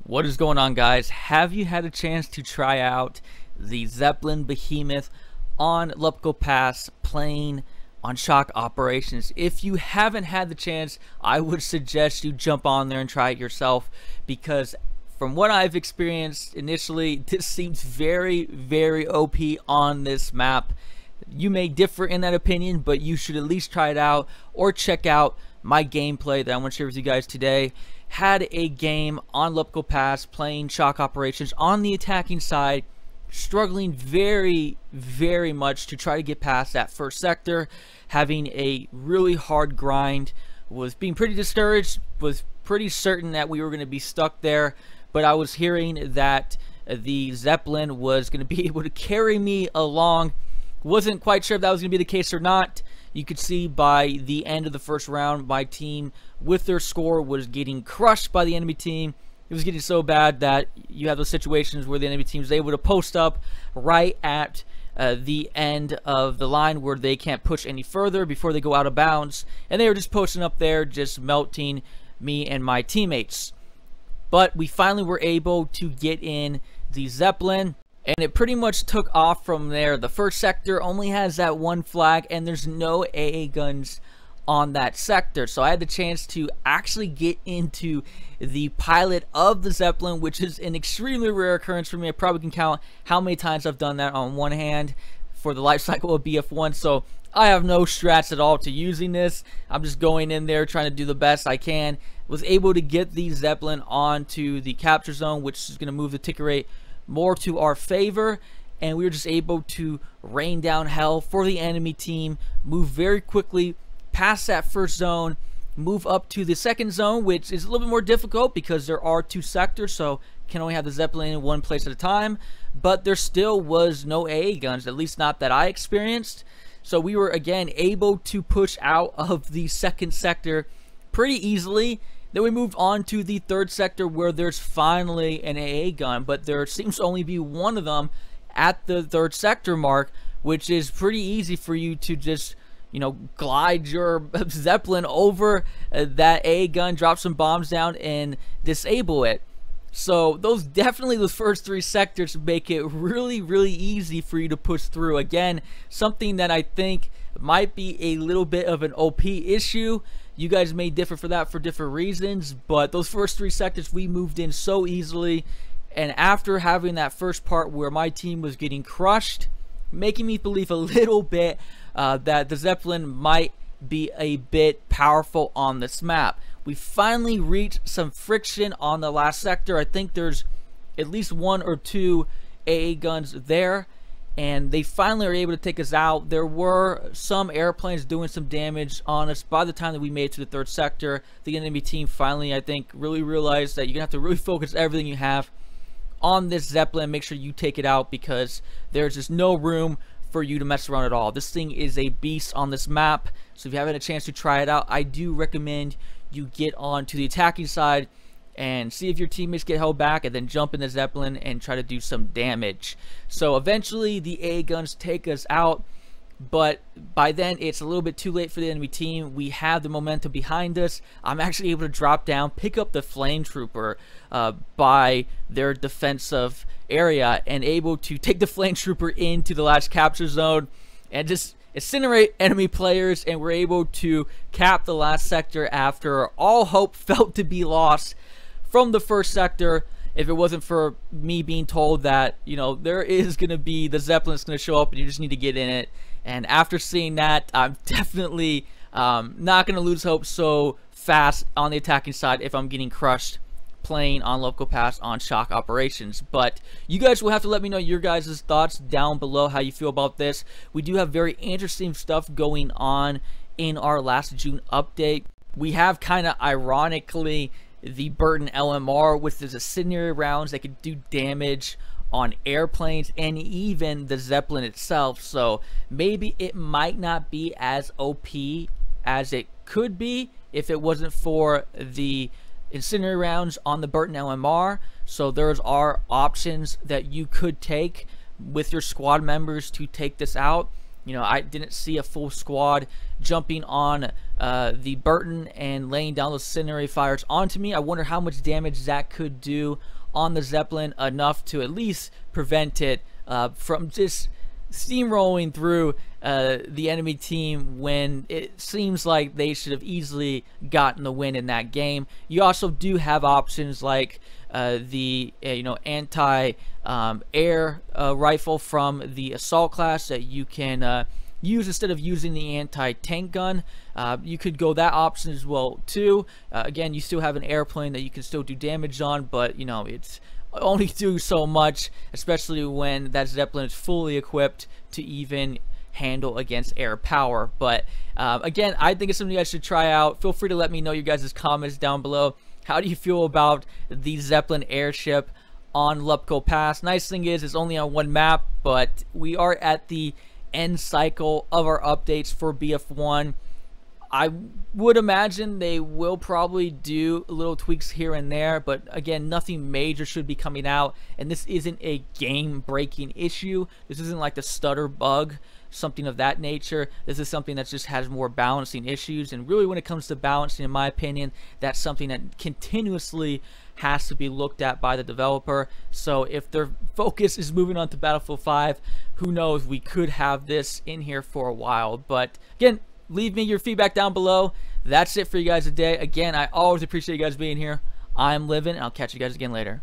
What is going on, guys? Have you had a chance to try out the Zeppelin Behemoth on Lupkow Pass playing on shock operations? If you haven't had the chance, I would suggest you jump on there and try it yourself, because from what I've experienced initially, this seems very OP on this map. You may differ in that opinion, but you should at least try it out or check out my gameplay that I want to share with you guys today. Had a game on Lupkow Pass playing shock operations on the attacking side, struggling very much to try to get past that first sector, having a really hard grind, was being pretty discouraged, was pretty certain that we were going to be stuck there, but I was hearing that the Zeppelin was going to be able to carry me along. Wasn't quite sure if that was going to be the case or not. You could see by the end of the first round, my team with their score was getting crushed by the enemy team. It was getting so bad that you have those situations where the enemy team is able to post up right at the end of the line where they can't push any further before they go out of bounds, and they were just posting up there, just melting me and my teammates. But we finally were able to get in the Zeppelin, and it pretty much took off from there. The first sector only has that one flag, and there's no AA guns on that sector. So I had the chance to actually get into the pilot of the Zeppelin, which is an extremely rare occurrence for me. I probably can count how many times I've done that on one hand for the life cycle of BF1. So I have no strats at all to using this. I'm just going in there trying to do the best I can. Was able to get the Zeppelin onto the capture zone, which is going to move the tick rate more to our favor, and we were just able to rain down hell for the enemy team, move very quickly past that first zone, move up to the second zone, which is a little bit more difficult because there are two sectors, so can only have the Zeppelin in one place at a time, but there still was no AA guns, at least not that I experienced. So we were again able to push out of the second sector pretty easily. Then we moved on to the third sector, where there's finally an AA gun, but there seems to only be one of them at the third sector mark, which is pretty easy for you to just, you know, glide your Zeppelin over that AA gun, drop some bombs down, and disable it. So those first three sectors make it really easy for you to push through. Again, something that I think might be a little bit of an OP issue. You guys may differ for that for different reasons, but those first three sectors we moved in so easily, and after having that first part where my team was getting crushed, making me believe a little bit that the Zeppelin might be a bit powerful on this map. We finally reached some friction on the last sector. I think there's at least one or two AA guns there, and they finally are able to take us out. There were some airplanes doing some damage on us. By the time that we made it to the third sector, the enemy team finally, I think, really realized that you're gonna have to really focus everything you have on this Zeppelin. Make sure you take it out, because there's just no room for you to mess around at all. This thing is a beast on this map, so if you haven't had a chance to try it out, I do recommend you get on to the attacking side and see if your teammates get held back, and then jump in the Zeppelin and try to do some damage. So eventually the AA guns take us out, but by then it's a little bit too late for the enemy team. We have the momentum behind us. I'm actually able to drop down, pick up the flame trooper by their defensive area, and able to take the flame trooper into the last capture zone and just incinerate enemy players, and we're able to cap the last sector after all hope felt to be lost from the first sector. If it wasn't for me being told that, you know, there is going to be the Zeppelin is going to show up and you just need to get in it, and after seeing that, I'm definitely not going to lose hope so fast on the attacking side if I'm getting crushed playing on Lupkow Pass on shock operations. But you guys will have to let me know your guys' thoughts down below, how you feel about this. We do have very interesting stuff going on in our last June update. We have kind of ironically the Burton LMR with the incendiary rounds that could do damage on airplanes and even the Zeppelin itself. So maybe it might not be as OP as it could be if it wasn't for the incendiary rounds on the Burton LMR. So there's our options that you could take with your squad members to take this out. You know, I didn't see a full squad jumping on the Burton and laying down those incendiary fires onto me. I wonder how much damage that could do on the Zeppelin, enough to at least prevent it from just steamrolling through the enemy team when it seems like they should have easily gotten the win in that game. You also do have options like the anti air rifle from the assault class that you can use instead of using the anti-tank gun. You could go that option as well too. Again, you still have an airplane that you can still do damage on, but you know, it's only do so much, especially when that Zeppelin is fully equipped to even handle against air power. But again, I think it's something you guys should try out. Feel free to let me know your guys' comments down below. How do you feel about the Zeppelin airship on Lupkow Pass? Nice thing is it's only on one map, but we are at the end cycle of our updates for BF1. I would imagine they will probably do little tweaks here and there, but again, nothing major should be coming out, and this isn't a game-breaking issue. This isn't like the stutter bug, something of that nature. This is something that just has more balancing issues, and really when it comes to balancing, in my opinion, that's something that continuously has to be looked at by the developer. So if their focus is moving on to Battlefield 5, who knows, we could have this in here for a while. But again, leave me your feedback down below. That's it for you guys today. Again, I always appreciate you guys being here. I'm Livin', and I'll catch you guys again later.